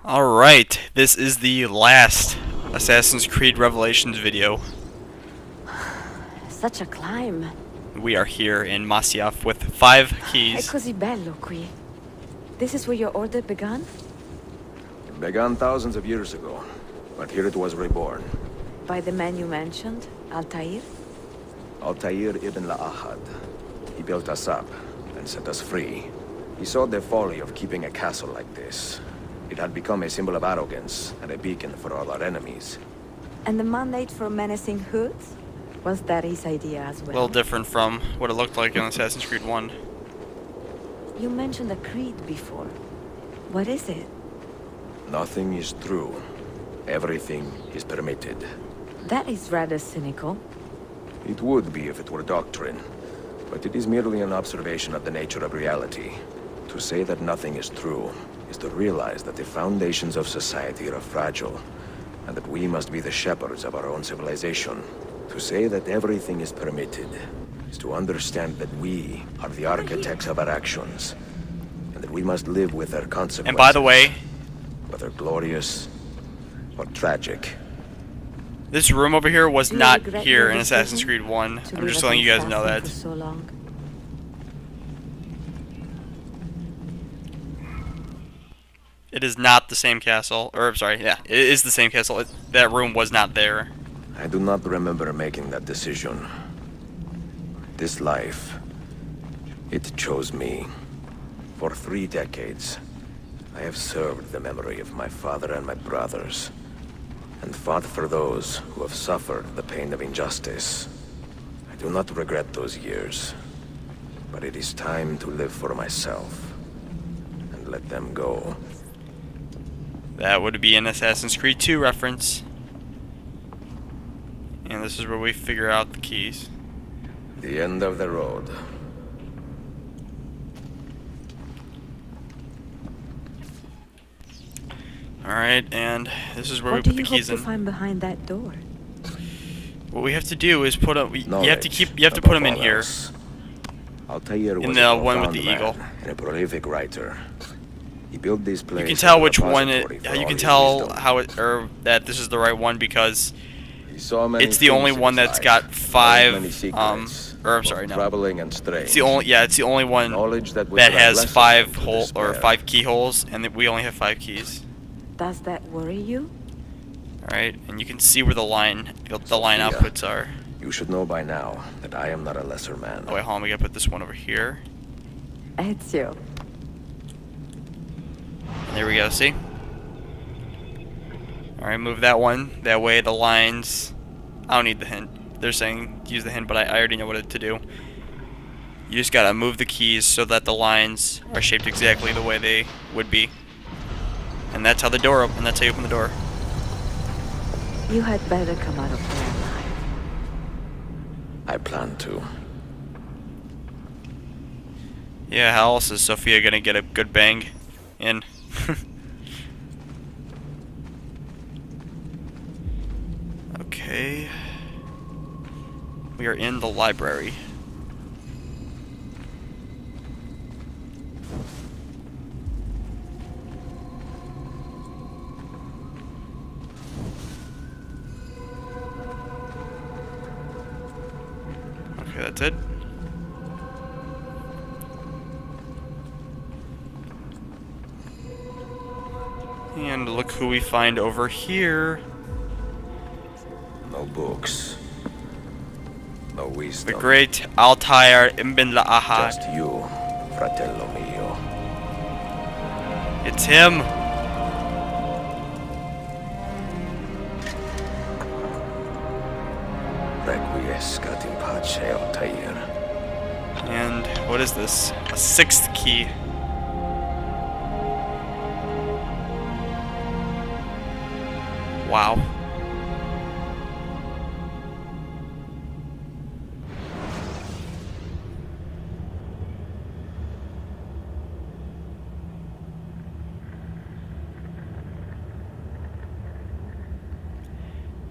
Alright, this is the last Assassin's Creed Revelations video. Such a climb. We are here in Masyaf with 5 È keys. così bello qui. This is where your order began? It began thousands of years ago, but here it was reborn. By the man you mentioned, Altair? Altair ibn La'ahad. He built us up and set us free. He saw the folly of keeping a castle like this. It had become a symbol of arrogance and a beacon for all our enemies. And the mandate for menacing hoods? Was that his idea as A well? little different from what it looked like in Assassin's Creed 1. You mentioned a creed before. What is it? Nothing is true. Everything is permitted. That is rather cynical. It would be if it were doctrine, but it is merely an observation of the nature of reality. To say that nothing is true is to realize that the foundations of society are fragile, and that we must be the shepherds of our own civilization. To say that everything is permitted is to understand that we are the architects of our actions, and that we must live with their consequences. And by the way, whether glorious or tragic. this room over here was Do you not regret here your in Assassin's decision Creed 1. to I'm leave just us letting in you guys know Saffron that. for so long? It is not the same castle. Or, I'm sorry, yeah, it is the same castle. That room was not there. I do not remember making that decision. This life, it chose me. For 3 decades, I have served the memory of my father and my brothers, and fought for those who have suffered the pain of injustice. I do not regret those years, but it is time to live for myself, and let them go. That would be an Assassin's Creed 2 reference. And this is where we figure out the keys. The end of the road. Alright, and this is where we What do put the you hope keys to in. find behind that door? What we have to do is put up. You have to Knowledge, put them in above all here. else. Altair was the a one with profound the man eagle. and a prolific writer. He built this place. You can tell as a which one repository for you all can his tell wisdom. how it, or that this is the right one because He saw many it's the only things in one his that's life, got learned 5 many secrets, or I'm both sorry, no. troubling and strange. It's the only one Knowledge that would that bring has lessons 5 into hole or despair. 5 keyholes, and we only have 5 keys. Does that worry you? Alright, and you can see where the line Sophia. outputs are. You should know by now that I am not a lesser man. Oh wait, hold on, we gotta put this one over here. Ezio. And there we go, see? Alright, move that one. That way the lines... I don't need the hint. They're saying use the hint, but I already know what to do. You just gotta move the keys so that the lines are shaped exactly the way they would be. And that's how the door and that's how you open the door. You had better come out of there alive. I plan to. Yeah, how else is Sophia gonna get a good bang in? Okay. We are in the library. Okay, that's it. And look who we find over here. No books. No The wisdom. great Altair ibn La'ahad. Just you, fratello mio. It's him. Requiescat in pace, Altair. And what is this? A 6th key. Wow.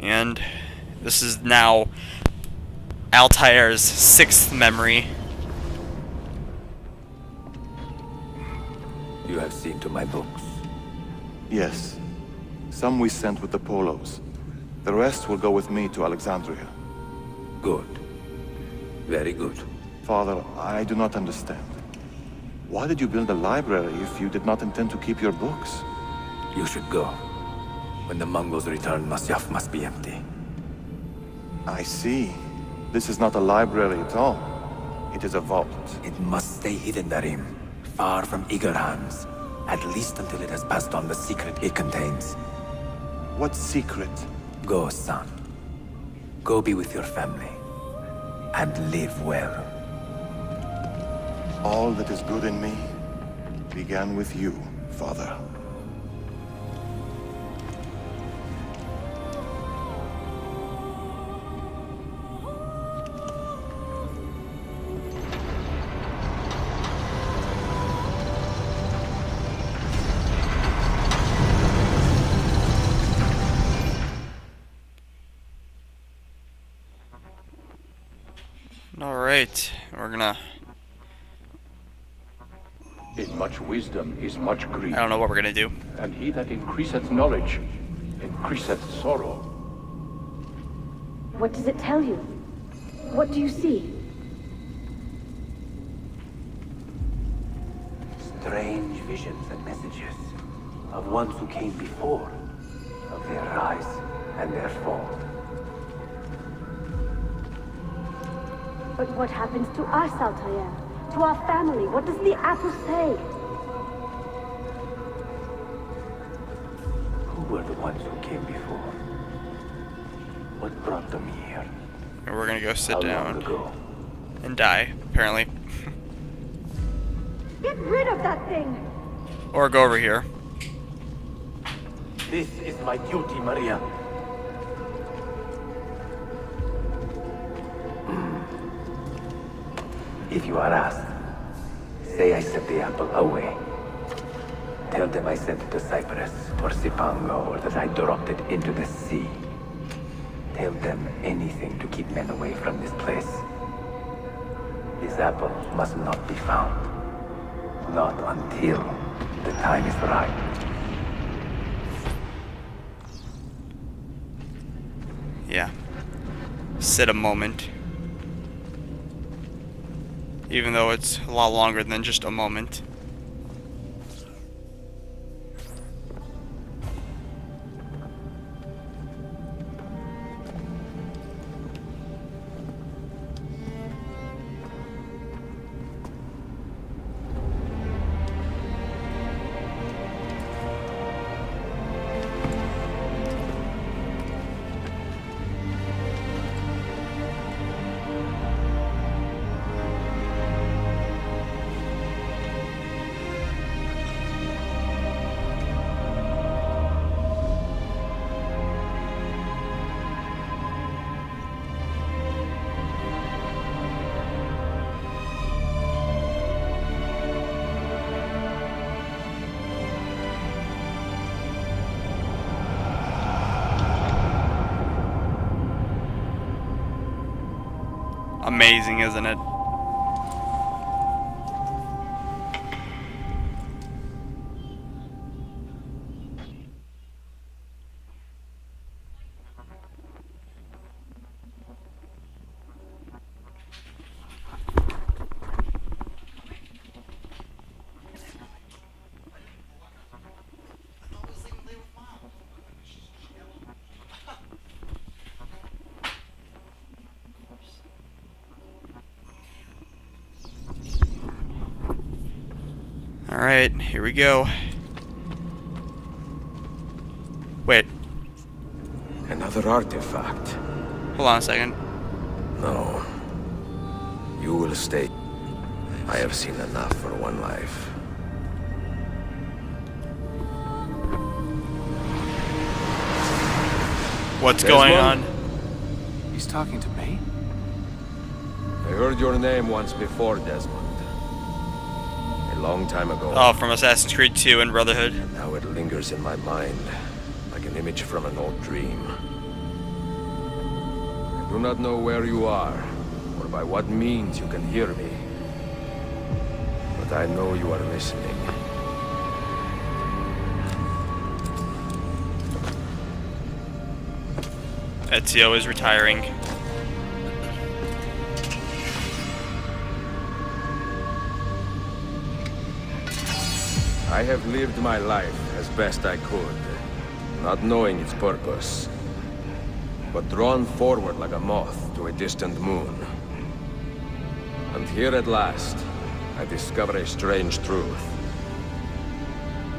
And this is now Altair's 6th memory. You have seen to my books. Yes. Some we sent with the Polos. The rest will go with me to Alexandria. Good. Very good. Father, I do not understand. Why did you build a library if you did not intend to keep your books? You should go. When the Mongols return, Masyaf must be empty. I see. This is not a library at all. It is a vault. It must stay hidden, Darim. Far from eager hands. At least until it has passed on the secret it contains. What secret? Go, son. Go be with your family. And live well. All that is good in me began with you, Father. Alright, we're gonna... In much wisdom is much grief, I don't know what we're gonna do. and he that increaseth knowledge increaseth sorrow. What does it tell you? What do you see? Strange visions and messages of ones who came before, of their rise and their fall. But what happens to us, Altair? To our family? What does the apple say? Who were the ones who came before? What brought them here? And we're gonna go sit How long down ago? and die, apparently. Get rid of that thing! Or go over here. This is my duty, Maria. If you are asked, say I sent the apple away. Tell them I sent it to Cyprus or Cipango, or that I dropped it into the sea. Tell them anything to keep men away from this place. This apple must not be found. Not until the time is right. Yeah. Sit a moment. Even though it's a lot longer than just a moment. Amazing, isn't it? Alright, here we go. Wait, Another artifact. hold on a second. No. You will stay. I have seen enough for one life. What's going on? He's talking to me? I heard your name once before, Desmond. A long time ago. Oh, from Assassin's Creed 2 and Brotherhood. And now it lingers in my mind, like an image from an old dream. I do not know where you are, or by what means you can hear me. But I know you are listening. Ezio is retiring. I have lived my life as best I could, not knowing its purpose, but drawn forward like a moth to a distant moon. And here at last, I discover a strange truth.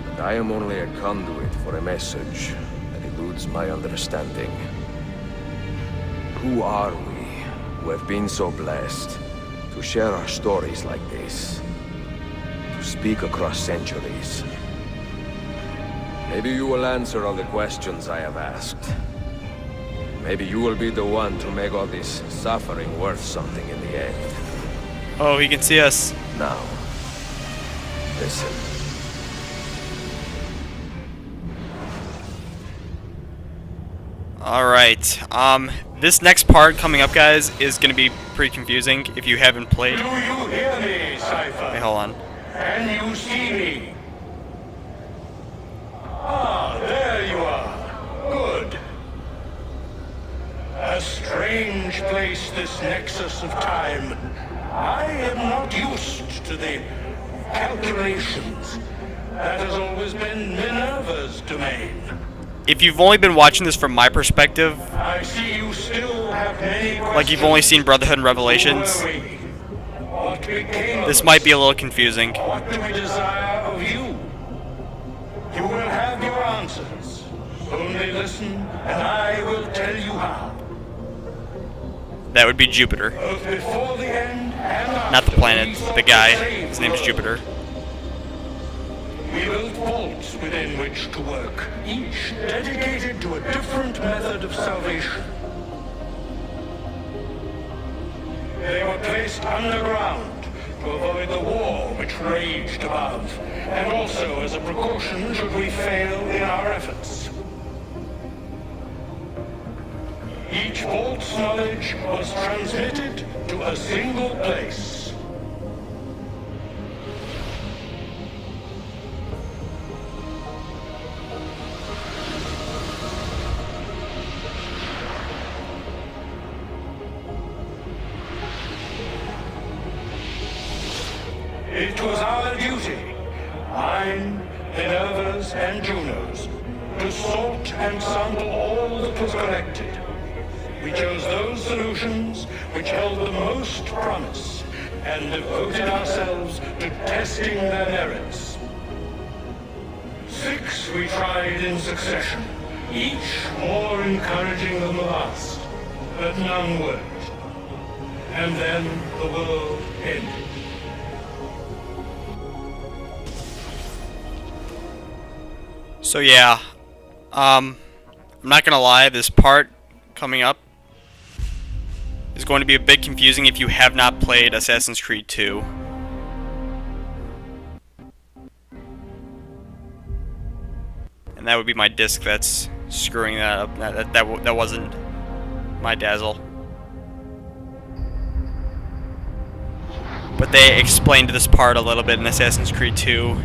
That I am only a conduit for a message that eludes my understanding. Who are we who have been so blessed to share our stories like this? To speak across centuries? Maybe you will answer all the questions I have asked. Maybe you will be the one to make all this suffering worth something in the end. Oh, he can see us. Now, listen. Alright, this next part coming up, guys, is gonna be pretty confusing if you haven't played. Do you hear me, Cypher? Wait, hold on. Can you see me? Ah, there you are. Good. A strange place, this nexus of time. I am not used to the calculations. That has always been Minerva's domain. If you've only been watching this from my perspective, I see you still have many questions. like you've only seen Brotherhood and Revelations, Who were we? What became of this us? might be a little confusing. What do we desire of you? You will have your answers. Only listen, and I will tell you how. That would be Jupiter. Both before the end and after. Not the planet, we sought the guy. to save His name is the world. Jupiter. We built vaults within which to work, each dedicated to a different method of salvation. They were placed underground to avoid the war which raged above, and also as a precaution should we fail in our efforts. Each vault's knowledge was transmitted to a single place. It was our duty, mine, Minerva's, and Juno's, to sort and sample all that was collected. We chose those solutions which held the most promise, and devoted ourselves to testing their merits. 6 we tried in succession, each more encouraging than the last, but none worked. And then the world ended. So yeah, I'm not gonna lie, this part coming up is going to be a bit confusing if you have not played Assassin's Creed 2. And that would be my disc that's screwing that up. That wasn't my dazzle. But they explained this part a little bit in Assassin's Creed 2.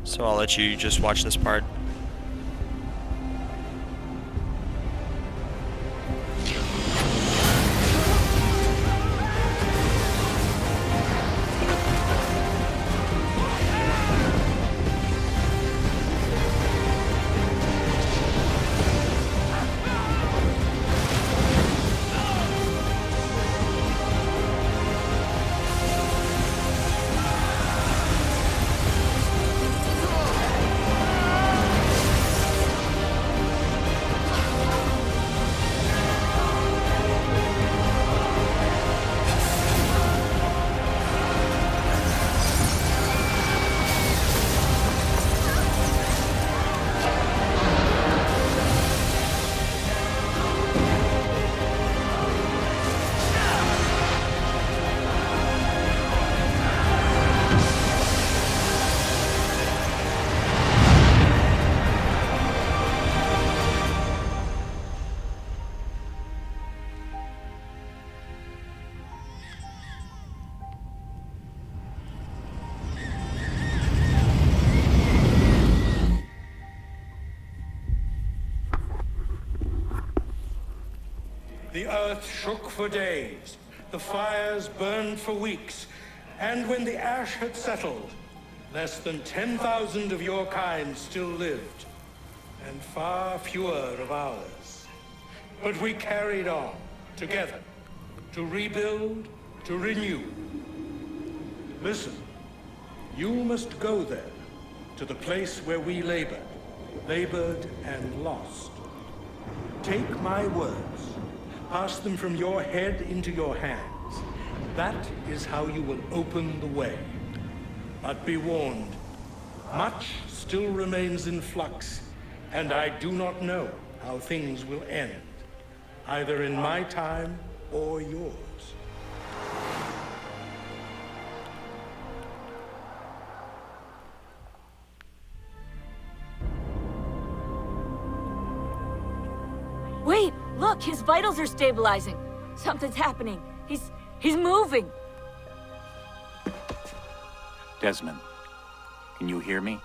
So I'll let you just watch this part. The earth shook for days, the fires burned for weeks, and when the ash had settled, less than 10,000 of your kind still lived, and far fewer of ours. But we carried on, together, to rebuild, to renew. Listen, you must go there, to the place where we labored and lost. Take my words, pass them from your head into your hands. That is how you will open the way. But be warned, much still remains in flux, and I do not know how things will end, either in my time or yours. Wait, look, his vitals are stabilizing. Something's happening. He's moving. Desmond, can you hear me?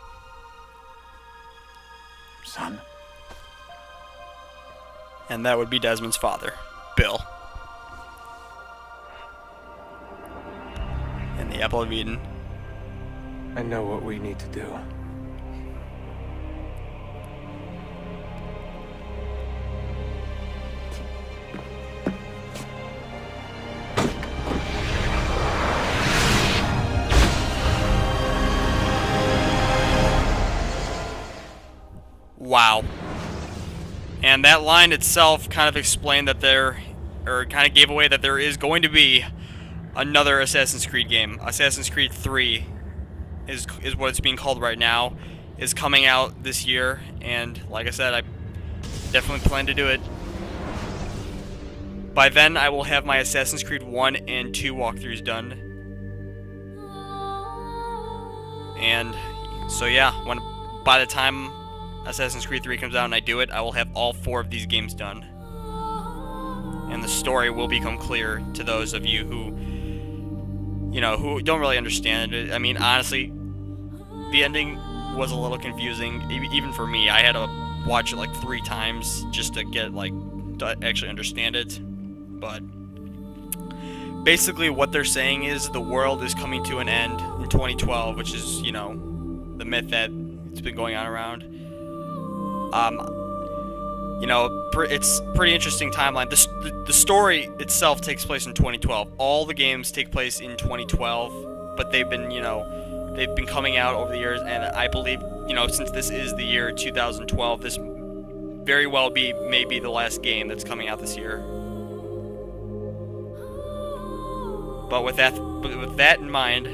Son? And that would be Desmond's father, Bill. And the Apple of Eden. I know what we need to do. Wow. And that line itself kind of explained that kind of gave away that there is going to be another Assassin's Creed game. Assassin's Creed 3 is what it's being called right now, is coming out this year, and like I said, I definitely plan to do it. By then, I will have my Assassin's Creed 1 and 2 walkthroughs done. And so yeah, by the time Assassin's Creed 3 comes out and I do it, I will have all 4 of these games done. And the story will become clear to those of you who don't really understand it. I mean, honestly, the ending was a little confusing, even for me. I had to watch it like 3 times just to get to actually understand it. But basically what they're saying is the world is coming to an end in 2012, which is, the myth that it's been going on around. It's pretty interesting timeline. The story itself takes place in 2012. All the games take place in 2012, but they've been coming out over the years, and I believe, since this is the year 2012, this very well may be the last game that's coming out this year. But with that in mind,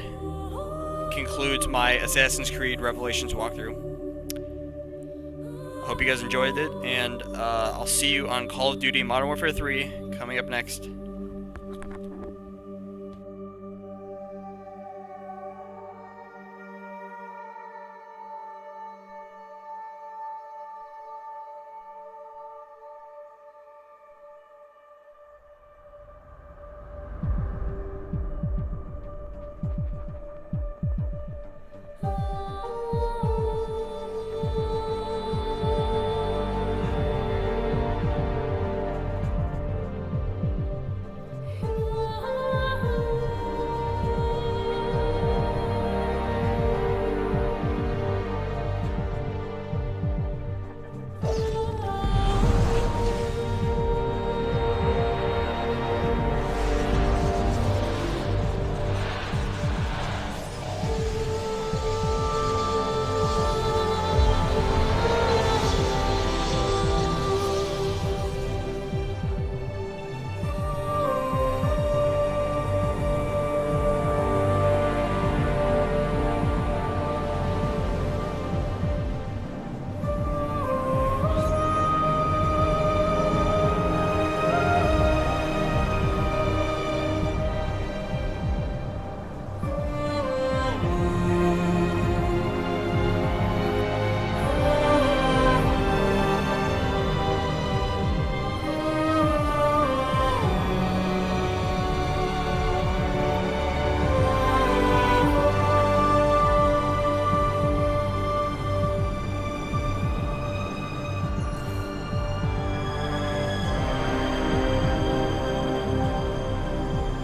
concludes my Assassin's Creed Revelations walkthrough. Hope you guys enjoyed it, and I'll see you on Call of Duty Modern Warfare 3 coming up next.